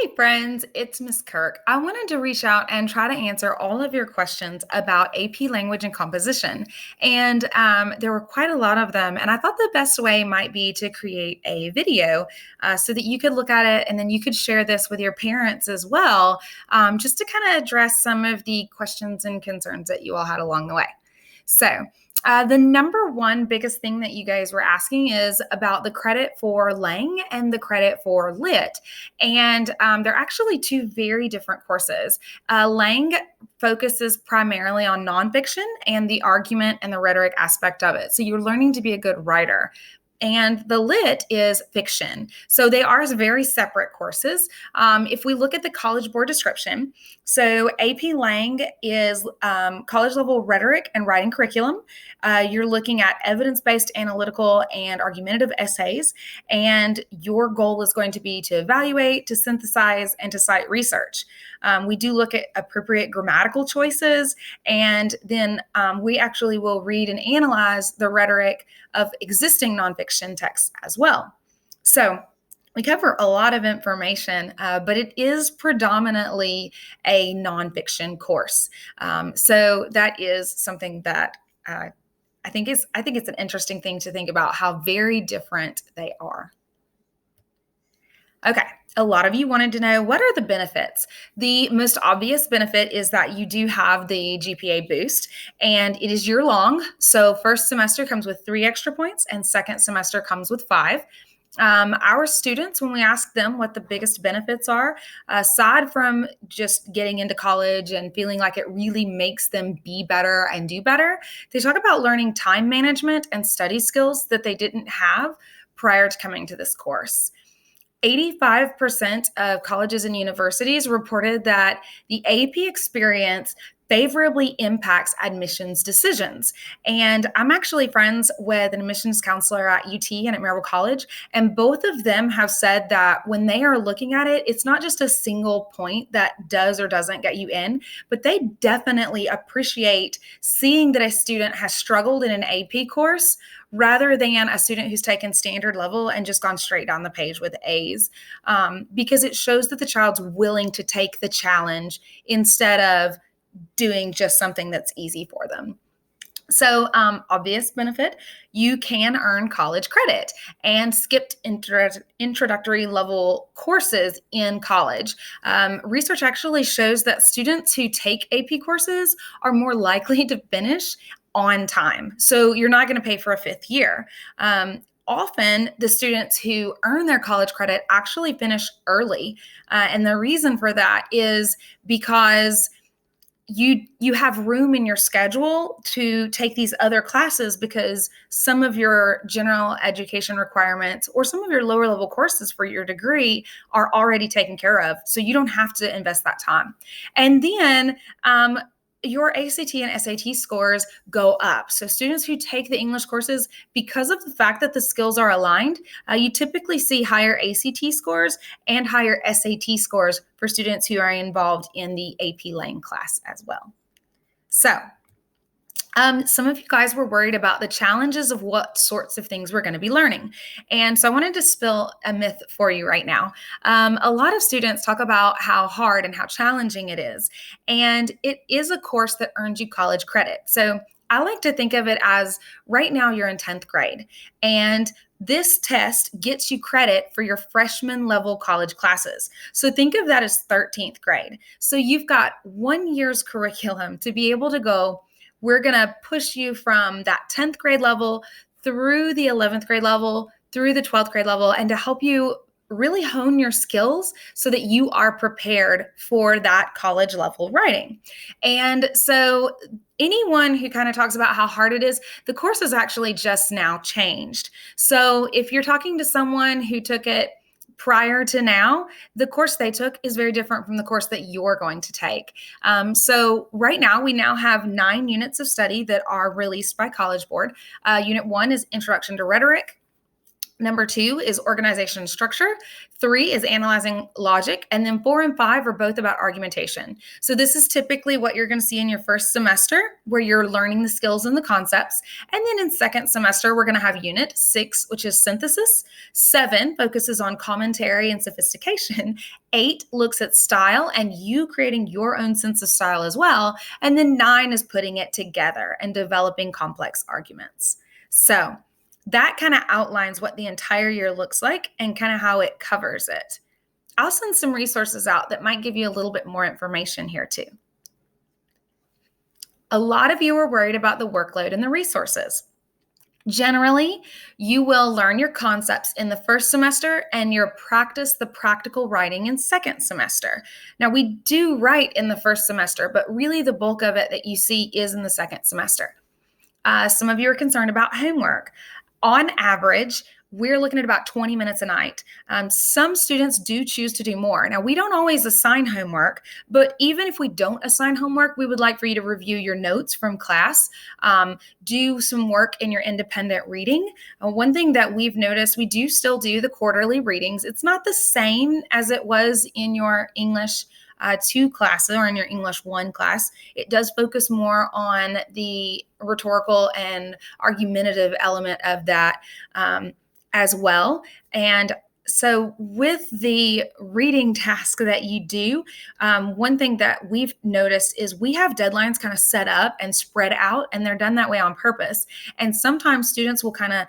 Hi, friends. It's Miss Kirk. I wanted to reach out and try to answer all of your questions about AP language and composition. And there were quite a lot of them. And I thought the best way might be to create a video so that you could look at it and then you could share this with your parents as well, just to kind of address some of the questions and concerns that you all had along the way. So, the number one biggest thing that you guys were asking is about the credit for Lang and the credit for Lit. And they're actually two very different courses. Lang focuses primarily on nonfiction and the argument and the rhetoric aspect of it. So you're learning to be a good writer. And the Lit is fiction. So they are very separate courses. If we look at the College Board description, so AP Lang is college level rhetoric and writing curriculum. You're looking at evidence-based analytical and argumentative essays, and your goal is going to be to evaluate, to synthesize, and to cite research. We do look at appropriate grammatical choices, and then we actually will read and analyze the rhetoric of existing nonfiction texts as well. So we cover a lot of information, but it is predominantly a nonfiction course. So that is something that I think it's an interesting thing to think about how very different they are. Okay, a lot of you wanted to know, what are the benefits? The most obvious benefit is that you do have the GPA boost, and it is year long. So first semester comes with 3 extra points and second semester comes with 5. Our students, when we ask them what the biggest benefits are, aside from just getting into college and feeling like it really makes them be better and do better, they talk about learning time management and study skills that they didn't have prior to coming to this course. 85% of colleges and universities reported that the AP experience favorably impacts admissions decisions. And I'm actually friends with an admissions counselor at UT and at Marable College, and both of them have said that when they are looking at it, it's not just a single point that does or doesn't get you in, but they definitely appreciate seeing that a student has struggled in an AP course rather than a student who's taken standard level and just gone straight down the page with A's, because it shows that the child's willing to take the challenge instead of doing just something that's easy for them. So, obvious benefit, you can earn college credit and skipped introductory level courses in college. Research actually shows that students who take AP courses are more likely to finish on time. So you're not going to pay for a 5th year. Often the students who earn their college credit actually finish early. And the reason for that is because you have room in your schedule to take these other classes because some of your general education requirements or some of your lower level courses for your degree are already taken care of. So you don't have to invest that time. And then your ACT and SAT scores go up. So students who take the English courses, because of the fact that the skills are aligned, you typically see higher ACT scores and higher SAT scores for students who are involved in the AP Lang class as well. So, some of you guys were worried about the challenges of what sorts of things we're going to be learning. And so I wanted to spill a myth for you right now. A lot of students talk about how hard and how challenging it is. And it is a course that earns you college credit. So I like to think of it as right now you're in 10th grade. And this test gets you credit for your freshman level college classes. So think of that as 13th grade. So you've got 1 year's curriculum to be able to go. We're going to push you from that 10th grade level through the 11th grade level, through the 12th grade level, and to help you really hone your skills so that you are prepared for that college level writing. And so anyone who kind of talks about how hard it is, the course has actually just now changed. So if you're talking to someone who took it prior to now, the course they took is very different from the course that you're going to take. So right now, we now have 9 units of study that are released by College Board. Unit 1 is Introduction to Rhetoric. Number 2 is organization and structure. 3 is analyzing logic. And then 4 and 5 are both about argumentation. So this is typically what you're going to see in your first semester, where you're learning the skills and the concepts. And then in second semester, we're going to have unit 6, which is synthesis. 7 focuses on commentary and sophistication. 8 looks at style and you creating your own sense of style as well. And then 9 is putting it together and developing complex arguments. So that kind of outlines what the entire year looks like and kind of how it covers it. I'll send some resources out that might give you a little bit more information here too. A lot of you are worried about the workload and the resources. Generally, you will learn your concepts in the first semester and you'll practice the practical writing in second semester. Now, we do write in the first semester, but really the bulk of it that you see is in the second semester. Some of you are concerned about homework. On average, we're looking at about 20 minutes a night. Some students do choose to do more. Now, we don't always assign homework, but even if we don't assign homework, we would like for you to review your notes from class, do some work in your independent reading. One thing that we've noticed, we do still do the quarterly readings. It's not the same as it was in your English 2 classes or in your English 1 class. It does focus more on the rhetorical and argumentative element of that as well. And so with the reading task that you do, one thing that we've noticed is we have deadlines kind of set up and spread out, and they're done that way on purpose. And sometimes students will kind of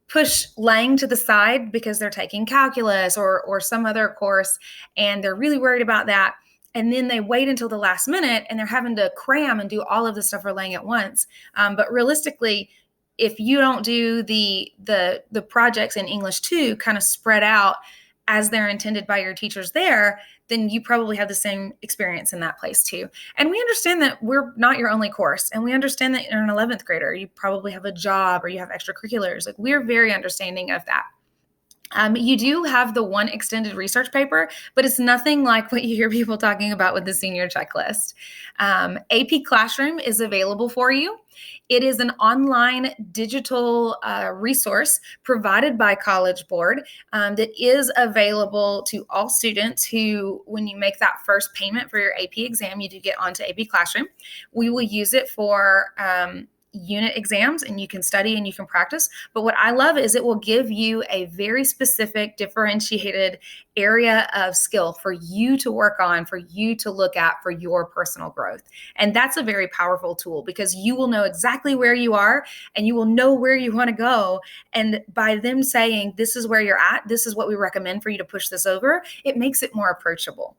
push Lang to the side because they're taking calculus or some other course, and they're really worried about that. And then they wait until the last minute and they're having to cram and do all of the stuff for Lang at once. But realistically, if you don't do the projects in English 2 kind of spread out as they're intended by your teachers there, then you probably have the same experience in that place too. And we understand that we're not your only course. And we understand that you're an 11th grader. You probably have a job or you have extracurriculars. Like, we're very understanding of that. You do have the one extended research paper, but it's nothing like what you hear people talking about with the senior checklist. AP Classroom is available for you. It is an online digital resource provided by College Board that is available to all students who, when you make that first payment for your AP exam, you do get onto AP Classroom. We will use it for unit exams, and you can study and you can practice. But what I love is it will give you a very specific, differentiated area of skill for you to work on, for you to look at for your personal growth. And that's a very powerful tool because you will know exactly where you are and you will know where you want to go. And by them saying, this is where you're at, this is what we recommend for you to push this over, it makes it more approachable.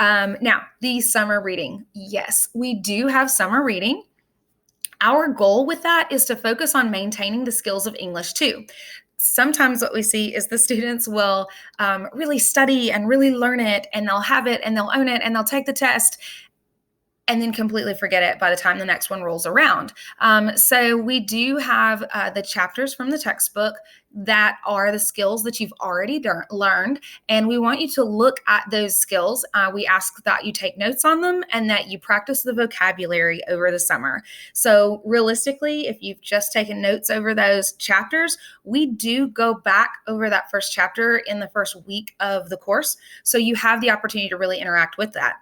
Now, the summer reading. Yes, we do have summer reading. Our goal with that is to focus on maintaining the skills of English 2. Sometimes what we see is the students will really study and really learn it, and they'll have it and they'll own it and they'll take the test and then completely forget it by the time the next one rolls around. So we do have the chapters from the textbook that are the skills that you've already learned, and we want you to look at those skills. We ask that you take notes on them and that you practice the vocabulary over the summer. So realistically, if you've just taken notes over those chapters, we do go back over that first chapter in the first week of the course, so you have the opportunity to really interact with that.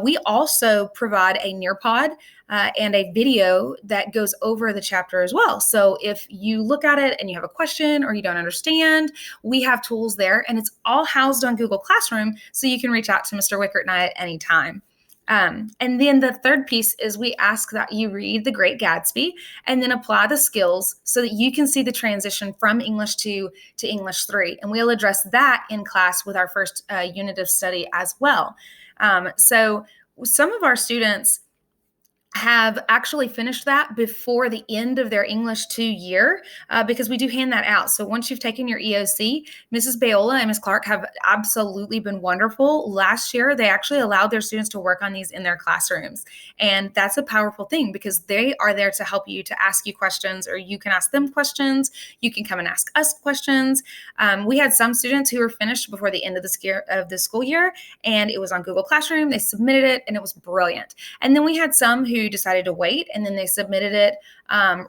We also provide a Nearpod and a video that goes over the chapter as well. So if you look at it and you have a question or you don't understand, we have tools there, and it's all housed on Google Classroom, so you can reach out to Mr. Wickert and I at any time. And then the third piece is we ask that you read The Great Gatsby and then apply the skills so that you can see the transition from English 2 to English 3. And we'll address that in class with our first unit of study as well. So some of our students have actually finished that before the end of their English 2 year because we do hand that out. So once you've taken your EOC, Mrs. Bayola and Ms. Clark have absolutely been wonderful. Last year, they actually allowed their students to work on these in their classrooms. And that's a powerful thing because they are there to help you, to ask you questions, or you can ask them questions. You can come and ask us questions. We had some students who were finished before the end of the school year, and it was on Google Classroom. They submitted it, and it was brilliant. And then we had some who who decided to wait, and then they submitted it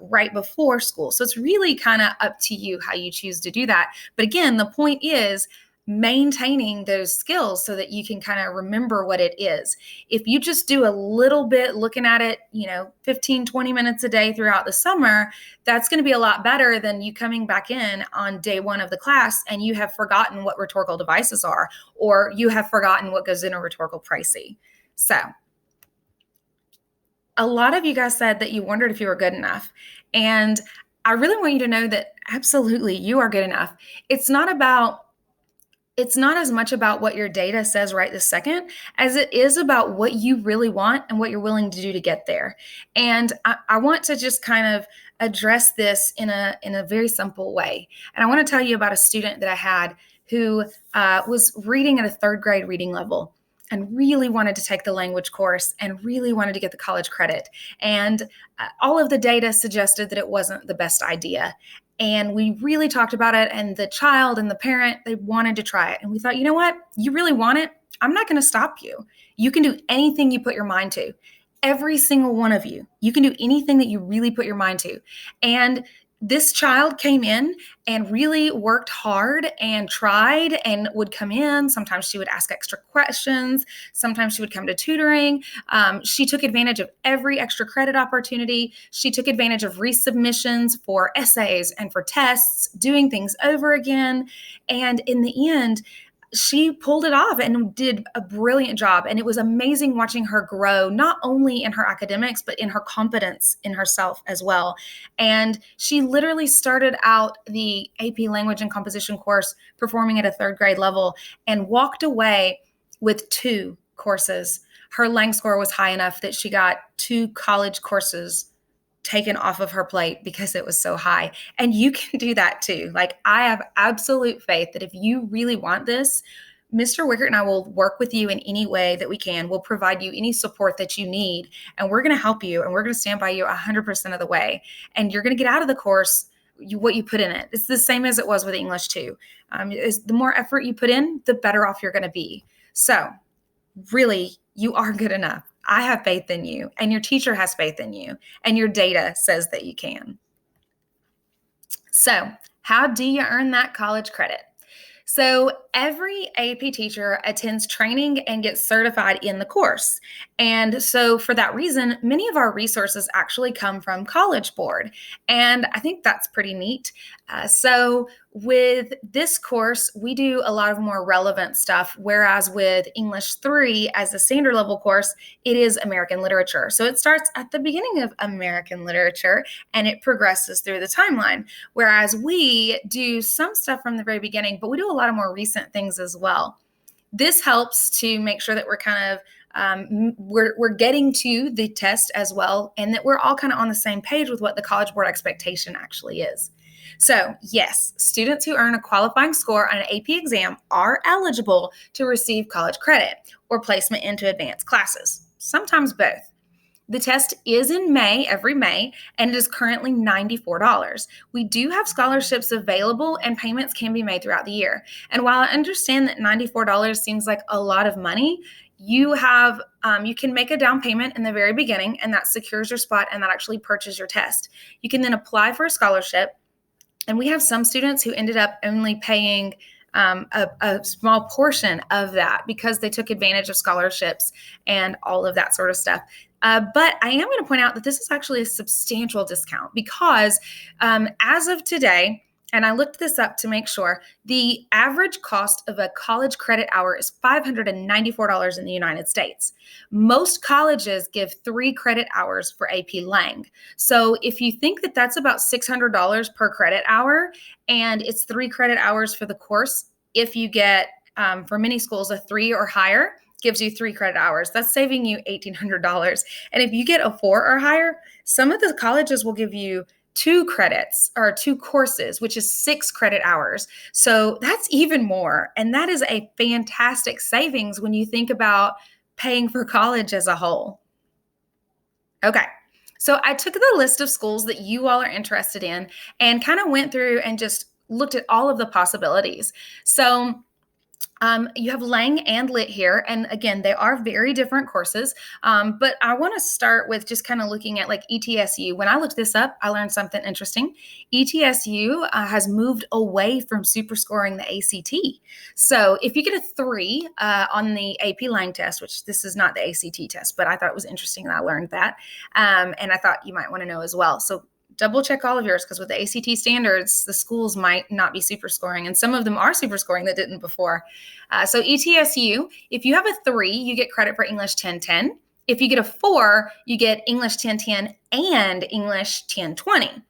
right before school. So it's really kind of up to you how you choose to do that. But again, the point is maintaining those skills so that you can kind of remember what it is. If you just do a little bit looking at it, 15, 20 minutes a day throughout the summer, that's going to be a lot better than you coming back in on day one of the class and you have forgotten what rhetorical devices are, or you have forgotten what goes in a rhetorical précis. So a lot of you guys said that you wondered if you were good enough. And I really want you to know that absolutely you are good enough. It's not as much about what your data says right this second as it is about what you really want and what you're willing to do to get there. And I want to just kind of address this in a very simple way. And I want to tell you about a student that I had who was reading at a third grade reading level and really wanted to take the language course and really wanted to get the college credit. And all of the data suggested that it wasn't the best idea. And we really talked about it, and the child and the parent, they wanted to try it. And we thought, you know what? You really want it? I'm not going to stop you. You can do anything you put your mind to. Every single one of you. You can do anything that you really put your mind to. And this child came in and really worked hard and tried and would come in. Sometimes she would ask extra questions. Sometimes she would come to tutoring. She took advantage of every extra credit opportunity. She took advantage of resubmissions for essays and for tests, doing things over again. And in the end, she pulled it off and did a brilliant job. And it was amazing watching her grow, not only in her academics, but in her confidence in herself as well. And she literally started out the AP Language and Composition course performing at a third grade level and walked away with 2 courses. Her Lang score was high enough that she got 2 college courses taken off of her plate because it was so high. And you can do that too. Like, I have absolute faith that if you really want this, Mr. Wickert and I will work with you in any way that we can. We'll provide you any support that you need, and we're going to help you, and we're going to stand by you 100% of the way. And you're going to get out of the course what you put in it. It's the same as it was with English too. The more effort you put in, the better off you're going to be. So really, you are good enough. I have faith in you, and your teacher has faith in you, and your data says that you can. So, how do you earn that college credit? So every AP teacher attends training and gets certified in the course. And so for that reason, many of our resources actually come from College Board. And I think that's pretty neat. So with this course, we do a lot of more relevant stuff, whereas with English 3 as a standard level course, it is American literature. So it starts at the beginning of American literature and it progresses through the timeline, whereas we do some stuff from the very beginning, but we do a lot of more recent things as well. This helps to make sure that we're kind of we're getting to the test as well, and that we're all kind of on the same page with what the College Board expectation actually is. So yes, students who earn a qualifying score on an AP exam are eligible to receive college credit or placement into advanced classes, sometimes both. The test is in May, every May, and it is currently $94. We do have scholarships available and payments can be made throughout the year. And while I understand that $94 seems like a lot of money, you can make a down payment in the very beginning, and that secures your spot and that actually purchases your test. You can then apply for a scholarship, and we have some students who ended up only paying a small portion of that because they took advantage of scholarships and all of that sort of stuff. But I am going to point out that this is actually a substantial discount because as of today, and I looked this up to make sure, the average cost of a college credit hour is $594 in the United States. Most colleges give 3 credit hours for AP Lang. So if you think that that's about $600 per credit hour, and it's 3 credit hours for the course, if you get, for many schools, a 3 or higher, gives you 3 credit hours. That's saving you $1,800. And if you get a 4 or higher, some of the colleges will give you 2 credits or 2 courses, which is 6 credit hours. So that's even more. And that is a fantastic savings when you think about paying for college as a whole. Okay. So I took the list of schools that you all are interested in and kind of went through and just looked at all of the possibilities. So You have Lang and Lit here, and again, they are very different courses. But I want to start with just kind of looking at like ETSU. When I looked this up, I learned something interesting. ETSU has moved away from super scoring the ACT. So if you get a 3 on the AP Lang test, which this is not the ACT test, but I thought it was interesting that I learned that, and I thought you might want to know as well. So double check all of yours, because with the ACT standards, the schools might not be super scoring, and some of them are super scoring that didn't before. So ETSU, if you have a 3, you get credit for English 1010. If you get a 4, you get English 1010 and English 1020.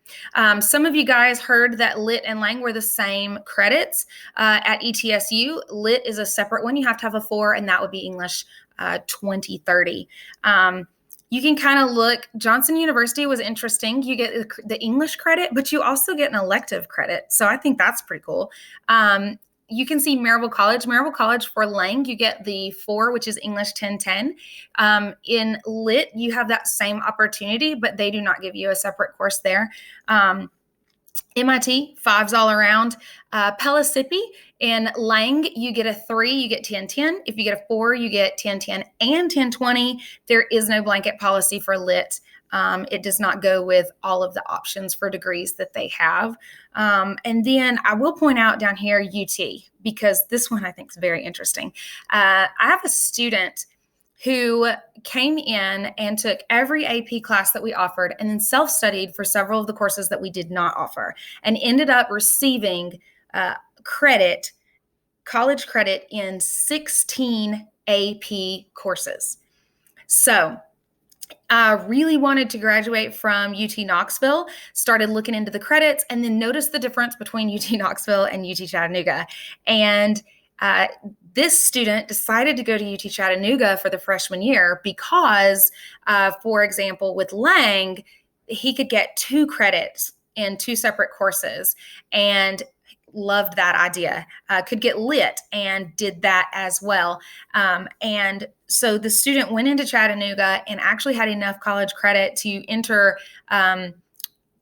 Some of you guys heard that Lit and Lang were the same credits at ETSU. Lit is a separate one. You have to have a 4, and that would be English 2030. You can kind of look, Johnson University was interesting. You get the English credit, but you also get an elective credit. So I think that's pretty cool. You can see Maryville College. Maryville College for Lang, you get the 4, which is English 1010. In Lit, you have that same opportunity, but they do not give you a separate course there. MIT, 5s all around. Pellissippi in Lang, you get a 3, you get 1010. If you get a 4, you get 1010 and 1020. There is no blanket policy for Lit. It does not go with all of the options for degrees that they have. And then I will point out down here UT, because this one I think is very interesting. I have a student who came in and took every AP class that we offered and then self-studied for several of the courses that we did not offer, and ended up receiving college credit in 16 AP courses. So I really wanted to graduate from UT Knoxville, started looking into the credits, and then noticed the difference between UT Knoxville and UT Chattanooga. And this student decided to go to UT Chattanooga for the freshman year because, for example, with Lang, he could get 2 credits in 2 separate courses and loved that idea. Could get Lit and did that as well. And so the student went into Chattanooga and actually had enough college credit to enter,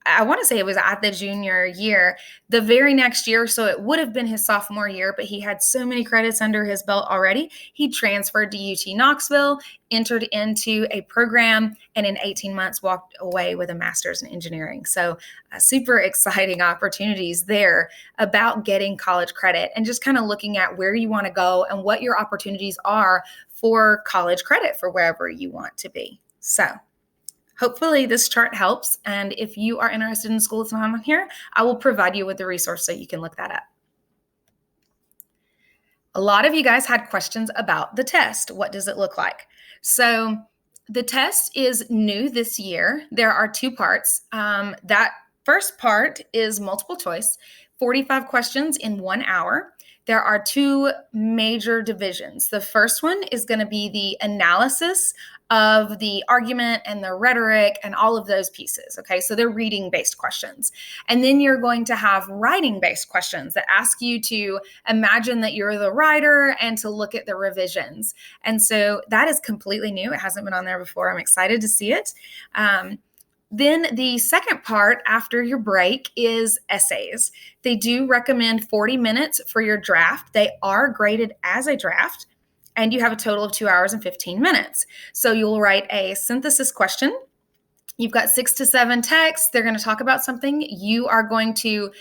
I want to say it was at the junior year, the very next year. So it would have been his sophomore year, but he had so many credits under his belt already. He transferred to UT Knoxville, entered into a program, and in 18 months walked away with a master's in engineering. So super exciting opportunities there about getting college credit and just kind of looking at where you want to go and what your opportunities are for college credit for wherever you want to be. So hopefully this chart helps. And if you are interested in school that's not on here, I will provide you with the resource so you can look that up. A lot of you guys had questions about the test. What does it look like? So the test is new this year. There are 2 parts. That first part is multiple choice, 45 questions in 1 hour. There are 2 major divisions. The first one is going to be the analysis of the argument and the rhetoric and all of those pieces. Okay, so they're reading-based questions. And then you're going to have writing-based questions that ask you to imagine that you're the writer and to look at the revisions. And so that is completely new. It hasn't been on there before. I'm excited to see it. Then the second part after your break is essays. They do recommend 40 minutes for your draft. They are graded as a draft, and you have a total of 2 hours and 15 minutes. So you'll write a synthesis question. You've got 6 to 7 texts. They're going to talk about something. You are going to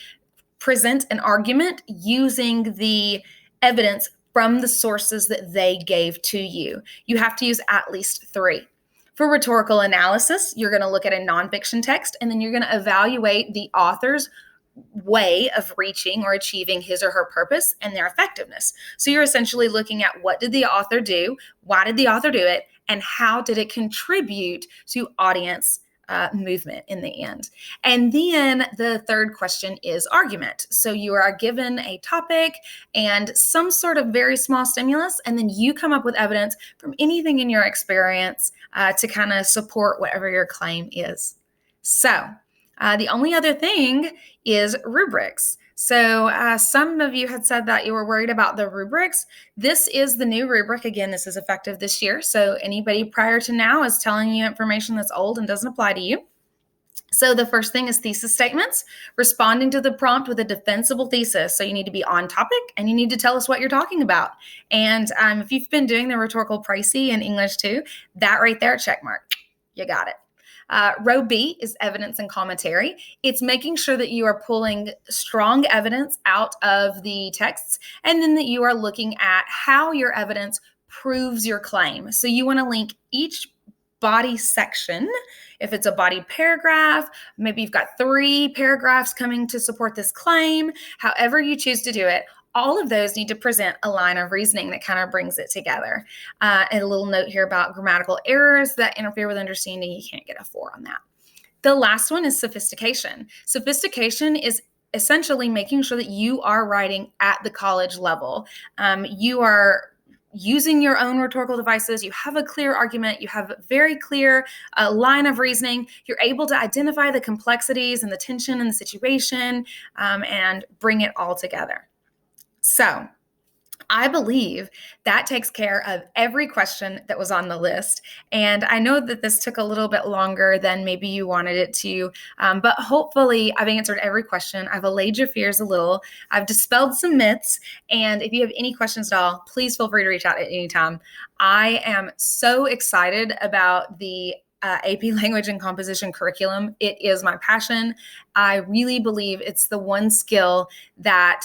present an argument using the evidence from the sources that they gave to you. You have to use at least 3. For rhetorical analysis, you're going to look at a nonfiction text, and then you're going to evaluate the author's way of reaching or achieving his or her purpose and their effectiveness. So you're essentially looking at what did the author do, why did the author do it, and how did it contribute to audience movement in the end. And then the third question is argument. So you are given a topic and some sort of very small stimulus, and then you come up with evidence from anything in your experience to kind of support whatever your claim is. So the only other thing is rubrics. So some of you had said that you were worried about the rubrics. This is the new rubric. Again, this is effective this year. So anybody prior to now is telling you information that's old and doesn't apply to you. So the first thing is thesis statements, responding to the prompt with a defensible thesis. So you need to be on topic and you need to tell us what you're talking about. And if you've been doing the rhetorical précis in English too, that right there, check mark, you got it. Row B is evidence and commentary. It's making sure that you are pulling strong evidence out of the texts and then that you are looking at how your evidence proves your claim. So you want to link each body section. If it's a body paragraph, maybe you've got 3 paragraphs coming to support this claim, however you choose to do it, all of those need to present a line of reasoning that kind of brings it together. And a little note here about grammatical errors that interfere with understanding, you can't get a 4 on that. The last one is sophistication. Sophistication is essentially making sure that you are writing at the college level. You are using your own rhetorical devices, you have a clear argument, you have a very clear line of reasoning, you're able to identify the complexities and the tension in the situation and bring it all together. So I believe that takes care of every question that was on the list. And I know that this took a little bit longer than maybe you wanted it to, but hopefully I've answered every question. I've allayed your fears a little. I've dispelled some myths. And if you have any questions at all, please feel free to reach out at any time. I am so excited about the AP Language and Composition curriculum. It is my passion. I really believe it's the one skill that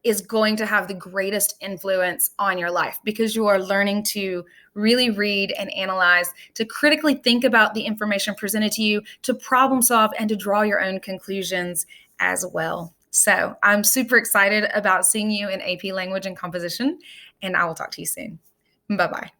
is going to have the greatest influence on your life because you are learning to really read and analyze, to critically think about the information presented to you, to problem solve, and to draw your own conclusions as well. So I'm super excited about seeing you in AP Language and Composition, and I will talk to you soon. Bye-bye.